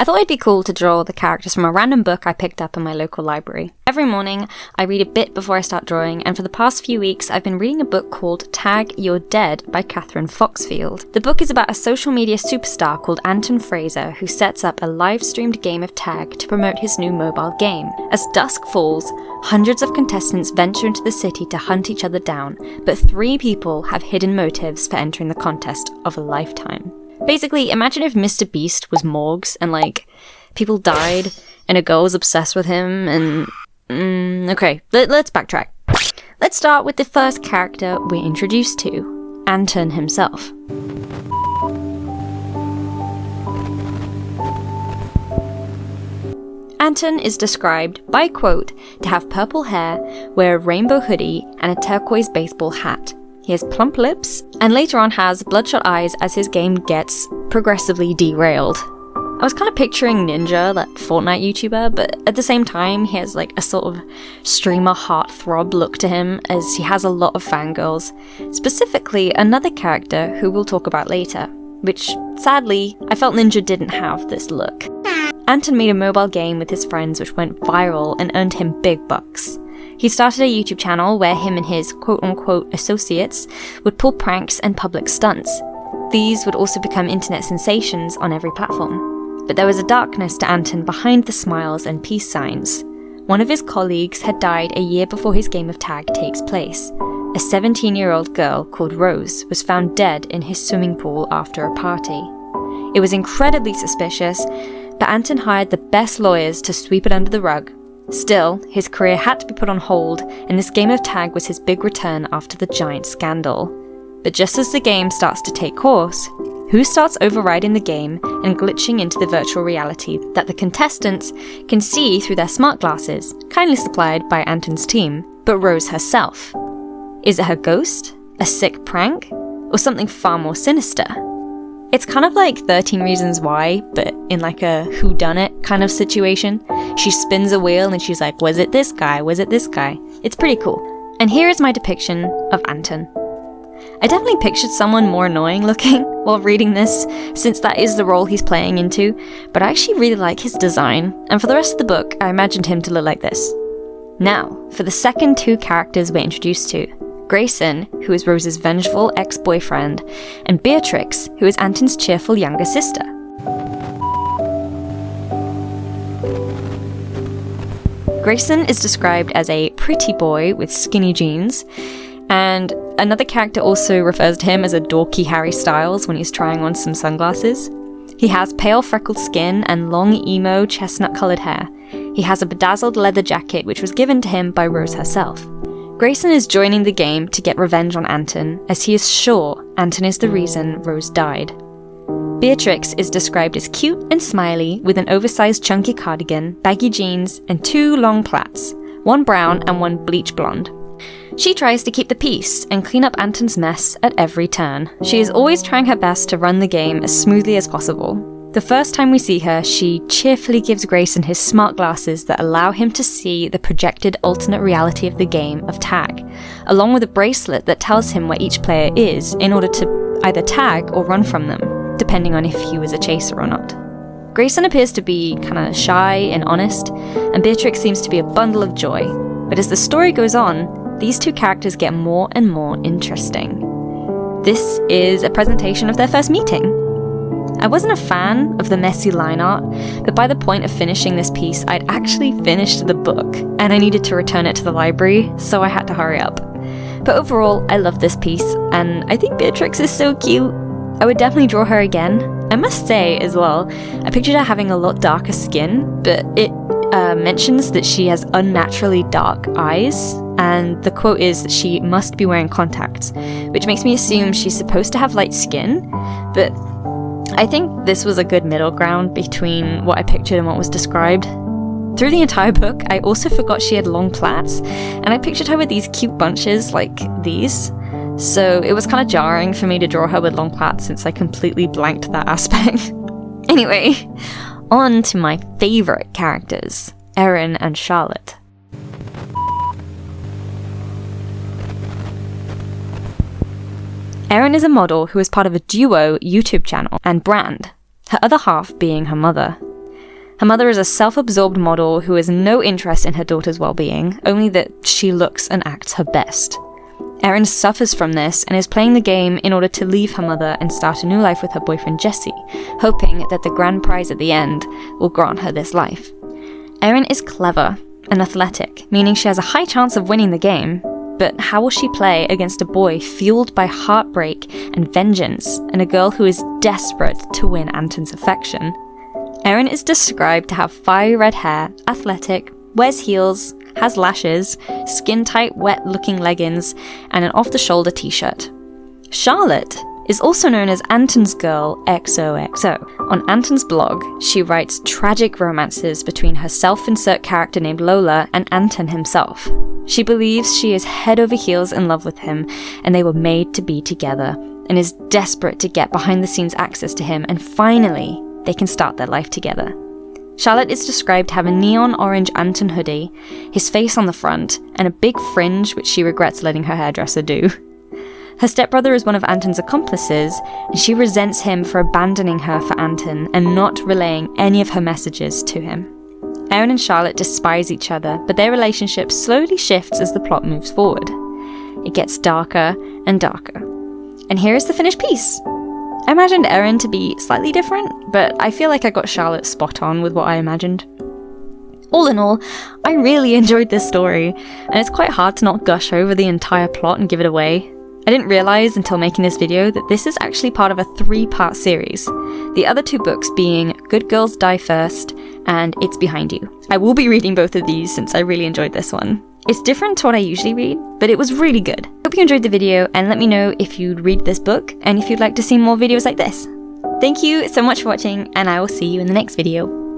I thought it'd be cool to draw the characters from a random book I picked up in my local library. Every morning, I read a bit before I start drawing, and for the past few weeks, I've been reading a book called Tag You're Dead by Catherine Foxfield. The book is about a social media superstar called Anton Frazer who sets up a live-streamed game of tag to promote his new mobile game. As dusk falls, hundreds of contestants venture into the city to hunt each other down, but 3 people have hidden motives for entering the contest of a lifetime. Basically, imagine if Mr. Beast was Morgs and, people died and a girl was obsessed with him and... okay, let's backtrack. Let's start with the first character we're introduced to, Anton himself. Anton is described, by quote, to have purple hair, wear a rainbow hoodie, and a turquoise baseball hat. He has plump lips, and later on has bloodshot eyes as his game gets progressively derailed. I was kind of picturing Ninja, that Fortnite YouTuber, but at the same time he has a sort of streamer heartthrob look to him, as he has a lot of fangirls, specifically another character who we'll talk about later, which, sadly, I felt Ninja didn't have this look. Anton made a mobile game with his friends which went viral and earned him big bucks. He started a YouTube channel where him and his quote-unquote associates would pull pranks and public stunts. These would also become internet sensations on every platform. But there was a darkness to Anton behind the smiles and peace signs. One of his colleagues had died a year before his game of tag takes place. A 17-year-old girl called Rose was found dead in his swimming pool after a party. It was incredibly suspicious, but Anton hired the best lawyers to sweep it under the rug. Still, his career had to be put on hold, and this game of tag was his big return after the giant scandal. But just as the game starts to take course, who starts overriding the game and glitching into the virtual reality that the contestants can see through their smart glasses, kindly supplied by Anton's team, but Rose herself? Is it her ghost, a sick prank, or something far more sinister? It's kind of like 13 Reasons Why, but in a whodunit kind of situation. She spins a wheel and she's like, was it this guy? Was it this guy? It's pretty cool. And here is my depiction of Anton. I definitely pictured someone more annoying looking while reading this, since that is the role he's playing into, but I actually really like his design, and for the rest of the book, I imagined him to look like this. Now, for the second 2 characters we're introduced to. Grayson, who is Rose's vengeful ex-boyfriend, and Beatrix, who is Anton's cheerful younger sister. Grayson is described as a pretty boy with skinny jeans, and another character also refers to him as a dorky Harry Styles when he's trying on some sunglasses. He has pale freckled skin and long emo chestnut-coloured hair. He has a bedazzled leather jacket which was given to him by Rose herself. Grayson is joining the game to get revenge on Anton, as he is sure Anton is the reason Rose died. Beatrix is described as cute and smiley with an oversized chunky cardigan, baggy jeans, and 2 long plaits, one brown and one bleach blonde. She tries to keep the peace and clean up Anton's mess at every turn. She is always trying her best to run the game as smoothly as possible. The first time we see her, she cheerfully gives Grayson his smart glasses that allow him to see the projected alternate reality of the game of tag, along with a bracelet that tells him where each player is in order to either tag or run from them, depending on if he was a chaser or not. Grayson appears to be kinda shy and honest, and Beatrix seems to be a bundle of joy. But as the story goes on, these 2 characters get more and more interesting. This is a presentation of their first meeting. I wasn't a fan of the messy line art, but by the point of finishing this piece, I'd actually finished the book, and I needed to return it to the library, so I had to hurry up. But overall, I love this piece, and I think Beatrix is so cute. I would definitely draw her again. I must say, as well, I pictured her having a lot darker skin, but it mentions that she has unnaturally dark eyes, and the quote is that she must be wearing contacts, which makes me assume she's supposed to have light skin, but I think this was a good middle ground between what I pictured and what was described. Through the entire book, I also forgot she had long plaits, and I pictured her with these cute bunches like these. So it was kind of jarring for me to draw her with long plaits since I completely blanked that aspect. Anyway, on to my favourite characters, Erin and Charlotte. Erin is a model who is part of a duo YouTube channel and brand, her other half being her mother. Her mother is a self-absorbed model who has no interest in her daughter's well-being, only that she looks and acts her best. Erin suffers from this and is playing the game in order to leave her mother and start a new life with her boyfriend Jesse, hoping that the grand prize at the end will grant her this life. Erin is clever and athletic, meaning she has a high chance of winning the game, but how will she play against a boy fueled by heartbreak and vengeance and a girl who is desperate to win Anton's affection? Erin is described to have fiery red hair, athletic, wears heels, has lashes, skin-tight, wet-looking leggings, and an off-the-shoulder t-shirt. Charlotte is also known as Anton's Girl XOXO. On Anton's blog, she writes tragic romances between her self-insert character named Lola and Anton himself. She believes she is head over heels in love with him, and they were made to be together, and is desperate to get behind-the-scenes access to him, and finally, they can start their life together. Charlotte is described to have a neon orange Anton hoodie, his face on the front, and a big fringe which she regrets letting her hairdresser do. Her stepbrother is one of Anton's accomplices, and she resents him for abandoning her for Anton and not relaying any of her messages to him. Erin and Charlotte despise each other, but their relationship slowly shifts as the plot moves forward. It gets darker and darker. And here is the finished piece. I imagined Erin to be slightly different, but I feel like I got Charlotte spot on with what I imagined. All in all, I really enjoyed this story, and it's quite hard to not gush over the entire plot and give it away. I didn't realize until making this video that this is actually part of a 3-part series, the other 2 books being Good Girls Die First and It's Behind You. I will be reading both of these since I really enjoyed this one. It's different to what I usually read, but it was really good. Hope you enjoyed the video, and let me know if you'd read this book and if you'd like to see more videos like this. Thank you so much for watching, and I will see you in the next video.